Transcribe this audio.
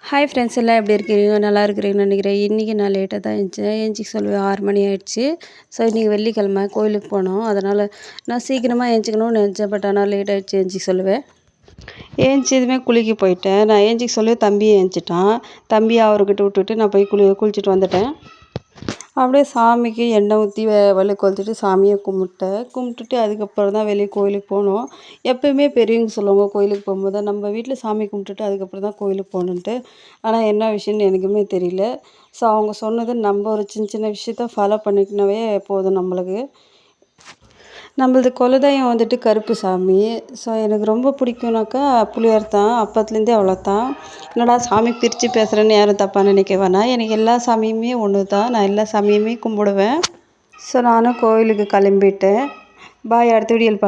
Hi friends எல்லாம் எப்படி இருக்கிறீங்க? நல்லா இருக்கிறீங்கன்னு நினைக்கிறேன். இன்றைக்கி நான் லேட்டாக தான் எழுந்திரிச்சேன். ஏந்திரிக்க சொல்லுவேன் 6 மணி ஆயிடுச்சு. ஸோ இன்றைக்கி வெள்ளிக்கிழமை கோயிலுக்கு போனோம். அதனால் நான் சீக்கிரமாக எழுந்திரிக்கணும்னு நினச்சேன். பட் ஆனால் லேட் ஆகிடுச்சு எழுந்திரிக்க சொல்லுவேன். ஏந்திரிச்சதுமே குளிக்க போயிட்டேன். நான் எழுந்திரிக்க சொல்லி தம்பி எழுந்திரிச்சிட்டான். தம்பியை அவர்கிட்ட விட்டுட்டு நான் போய் குளிச்சுட்டு வந்துட்டேன். அப்படியே சாமிக்கு எண்ணெய் ஊற்றி வழி கொளுத்திட்டு சாமியை கும்பிட்டுட்டு அதுக்கப்புறம் தான் வெளியே கோயிலுக்கு போனோம். எப்போயுமே பெரியவங்க சொல்லுவாங்க கோயிலுக்கு போகும்போது நம்ம வீட்டில் சாமி கும்பிட்டுட்டு அதுக்கப்புறம் தான் கோயிலுக்கு போகணுன்ட்டு. ஆனால் என்ன விஷயம்னு எனக்குமே தெரியல. ஸோ அவங்க சொன்னது நம்ம ஒரு சின்ன சின்ன விஷயத்த ஃபாலோ பண்ணிக்கினாவே போதும் நம்மளுக்கு. நம்மளது குலதெய்வம் வந்துட்டு கருப்பு சாமி. ஸோ எனக்கு ரொம்ப பிடிக்கும்னாக்கா புளியோர் தான். அப்பத்துலேருந்தே அவ்வளோ தான். என்னடா சாமி பிரித்து பேசுகிறேன்னு யாரும் தப்பாக நினைக்க வேணாம். எனக்கு எல்லா சாமியுமே ஒன்று தான். நான் எல்லா சாமியுமே கும்பிடுவேன். ஸோ நானும் கோவிலுக்கு கிளம்பிட்டேன். பாய், அடுத்த வீடியோவில்